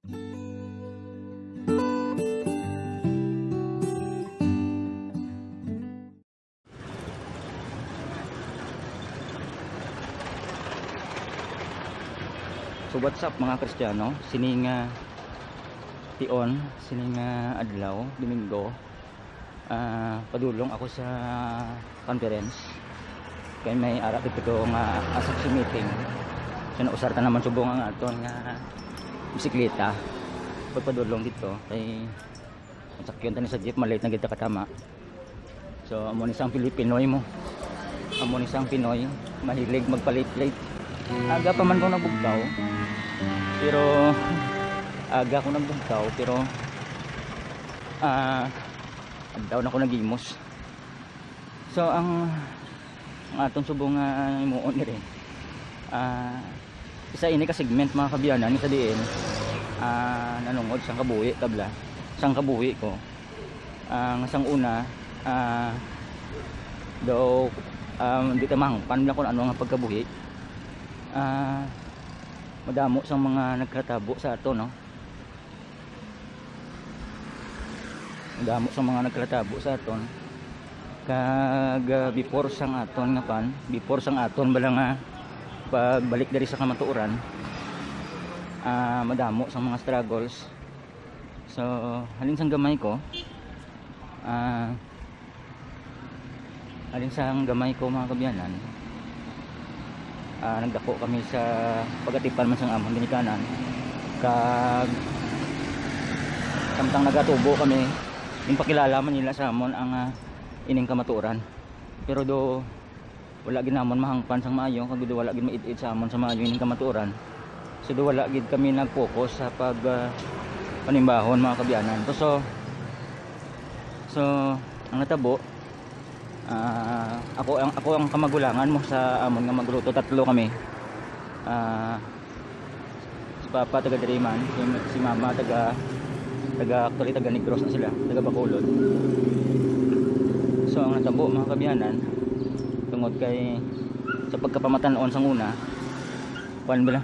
So what's up mga Kristiyano, sining tion, sining adlaw, Domingo, padulong ako sa conference kay may ara dito ko nga asaksi meeting. So nausar ka naman subong ang aton nga bisikleta pagpadulong dito kay sakyan tani sa jeep, malate na kita katama. So amo ni sang Pilipinoy mo, amo ni sang Pinoy mahilig magpalit-late. Aga pa man ko nabugtaw, pero aga ko nagbugtaw, pero daw na ko nagimos. So ang atong subong imuon dire, isa ini ka segment mga kabiyanan sa diin, nanungod sang kabuhi tabla, sang kabuhi ko. Ang sang una, daw di ta mangpan lang kung ano nga pagkabuhi. Madamo sa mga nagkatabo sa ato, no? Madamo sa mga nagkatabo sa aton. Kag before sang aton nga pan, before sang aton bala nga pagbalik diri sa kamatuoran, madamo sa mga struggles. So halin sang gamay ko, halin sang gamay ko mga kabiyanan, nagdako kami sa pagatipan man sang amon ginikanan. Kag samtang nagatubo kami, yung pakilala man nila sa amon ang ining kamatuoran. Pero do wala gid namon mahangpan sang maayo, kag do wala gid maid-id sa amon sa maayo ining kamatuoran. So do wala gid kami nag-focus sa pag panimbahon mga kabiyanan. So ang natabo, ako ang kamagulangan mo sa amon nga magluto. Tatlo kami, si Papa taga Diriman, si Mama actually taga Negros na sila, taga Bacolod. So ang natabo mga kabiyanan, tungod kay sa pagkapamatanon sang una, kuan bala,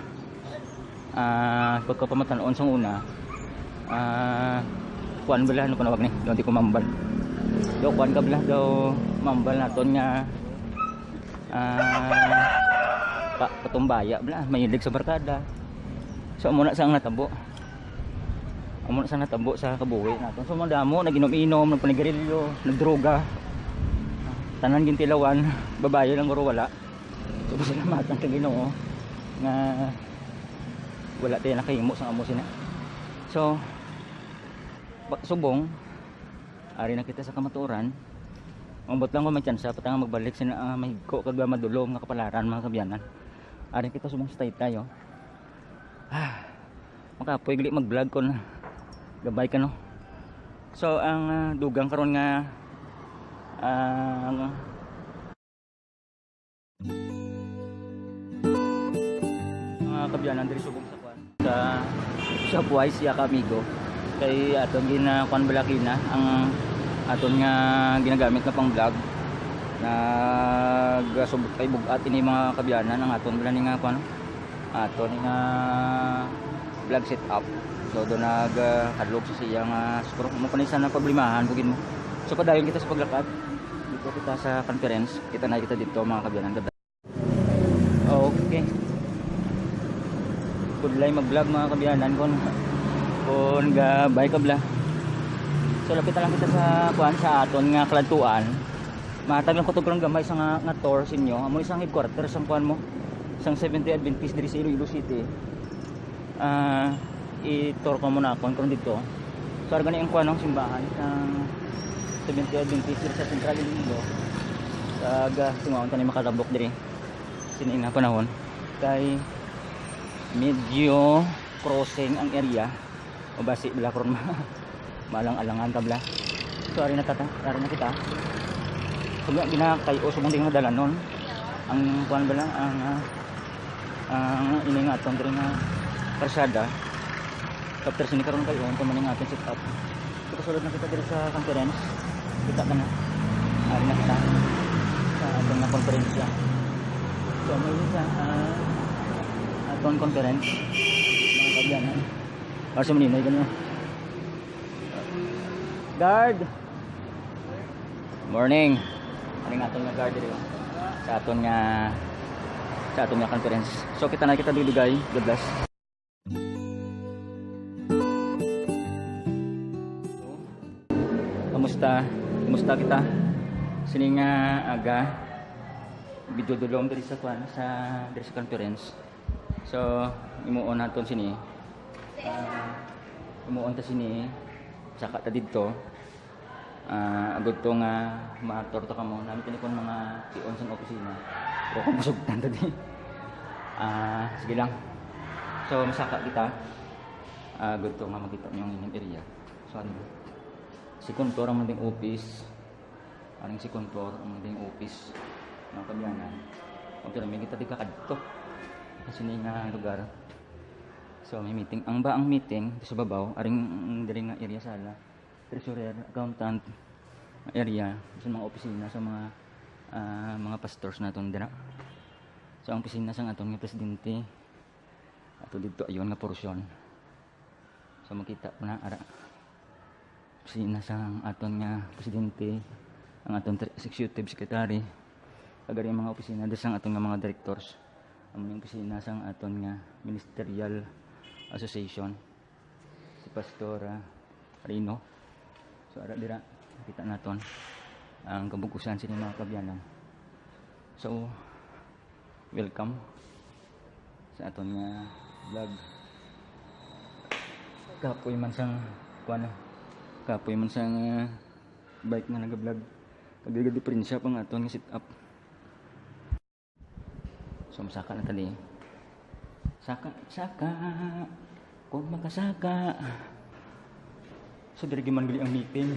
pagkapamatanon sang una, kuan bala, ano panawag ni, don't ko mambal daw, kuan ka bala daw mambal naton nga patumbaya bala, mahilig sa barkada. So amo na sang natabo, sa kabuhi naton. So madamo naginom-inom, nagpanigarilyo, nagdroga, tanan gintilawan, babae lang guro wala. So pasalamatan kay Ginoo nga wala tayo nakahimo sang amo sina. So subong ari na kita sa kamatuoran, mambot lang ko may tsansa patang magbalik sina mahigko kag madulom nga kapalaran mga kabiyanan. Ari kita subong stay tayo, makapoy gali mag-vlog kon gabay ka, no? So ang dugang karon nga mga kabiyanan diri subong sa kwan sa buhay siya ka amigo kay aton ginakuan balakina ang aton nga ginagamit na pang vlog. Nagasubok kay bugat ini mga kabiyanan ang aton bala ni nga kuan, aton nga vlog setup. So do nagkadlog sa siya nga siguro mo kanisa na problemahan bugin mo. So padayon kita sa paglakad dito kita sa conference, kita na kita dito mga kabiyanan. Okay, kudlay mag-vlog mga kabiyanan kon gabay ka bla. So lapit lang kita sa kuan sa aton nga kaladtuan. Matag lang kutog lang gamay sa nga tour sa inyo. Amo isang headquarter sang kuan mo, sang Seventh-day Adventist diri sa Iloilo City. I-tour ko muna kon dito. So gani ang kuan ng simbahan sang Seventh-day Adventist diri sa Central Iloilo. Kaga tingawon tani makalabok diri sini nga panahon kay medyo crossing ang area o basi bala karon malang alangan kabla. So ari na kita kung ginakayo sumong ding dalanon ang kuan bala ang ini nga aton diri nga karsada. After sini karon kayo unta man aton set up. So kasulod na kita diri sa conference, kita ka na ari na kita sa aton nga konferensya. So may sa aton conference mga kabyanan. Para sa maninoy ganun. Guard. Morning. Ano nga aton nga guard dito? Sa aton nga conference. So kita na kita dugay. God bless. Kamusta kita? Sining aga video dulong diri sa conference. So imuon naton sini. Imuon ta sini saka ta didto. Agud to nga maator ta kamo namin kini kon mga pion sa opisina. Pero kung busugtan ta di. Sige lang. So masaka kita. Agud to nga makita niyo ang inyong area. So ano? Second floor ang ding office. Aring second floor ang ding office. Mga kabyanan. Kung may kita di kakadto. Kasi ni nga lugar. So may meeting. Ang meeting sa babaw aring diri nga area sala. Treasurer, accountant area sa mga opisina sa mga pastors naton dira. So ang opisina sang aton nga presidente. Ato dito ayon nga porsyon. So makita po na ara. Opisina sang aton nga presidente, ang aton executive secretary, agari mga opisina des sang aton nga mga directors. Ang opisina sang aton nga ministerial association. Si Pastor Rino. So ara dira kita naton ang kabukusan sini mga kabyanan. So welcome sa aton nga vlog. Kapoy man sang kuan. Kapoy man sang bike nga naga-vlog. Kagigad diferensya pang aton nga sit up. So masaka na tali. Saka kung makasaka. So diri man gali ang meeting.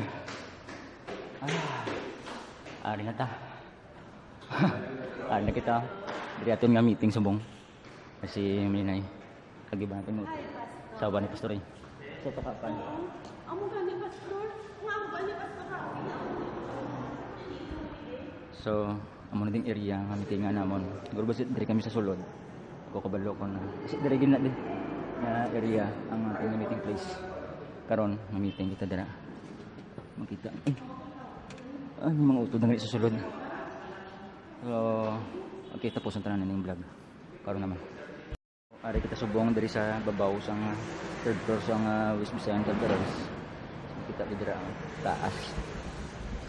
Ari na ta. Ari na kita. Diri aton nga meeting subong. Kasi minay kagiban natin mo. Sawa ni pastor. So pakapan. Amo gani pastor? Nga gani pastor. So amo na ding area nga meetingan namon. Siguro basit diri kami sa sulod. Ko kabalo ko na. Kasi diri gina din na area ang ating meeting place. Karon nga meeting kita dira. Makita. May mga utod na sa sulod. So okay, tapos ang tanan ning vlog. Karon naman. Ari kita subong dari sa babaw sang third floor sang West Visayan Conference. Kita dira ang taas.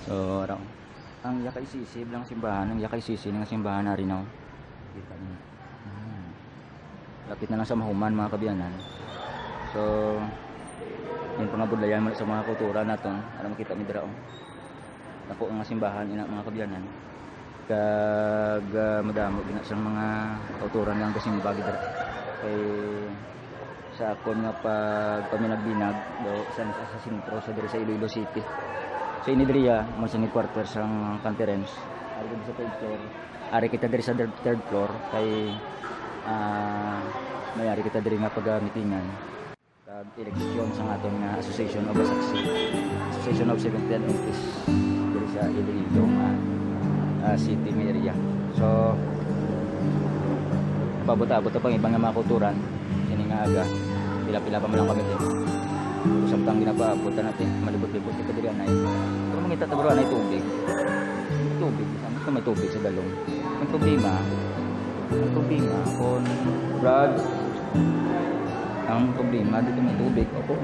So araw. Ang yakay sisi lang simbahan, ang yakay sisi nga simbahan na rin kita niyo. Lapit na lang sa mahuman mga kabyanan. So yung pangabudlayan mo sa mga kultura naton, para makita mi dira. Ako ang simbahan ina mga kabyanan. Kag madamo gina sang mga kauturan lang kasing bagi dira. Kay sa akon nga pagpaminagbinag do sa sentro sa diri sa Iloilo City. So ini diri mo sa quarter sang conference. Ari sa third floor. Ari kita diri sa third floor kay mayari kita diri nga pag-meetingan kag eleksyon sa aton nga Association of Saksi. Association of Seventh-day Adventists diri sa Iloilo city area. So pabot-abot pa ibang nga mga kulturan kini nga aga pila-pila pa man lang kami dito. Samtang ginapaabot natin malibot-libot kita diri anay. Kung mangita ta bro anay tubig. Tubig, sama may tubig sa galong. Ang problema kung Brad ang problema dito may tubig o kung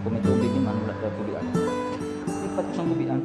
may tubig naman wala na tubian. Lipat ko sa tubian.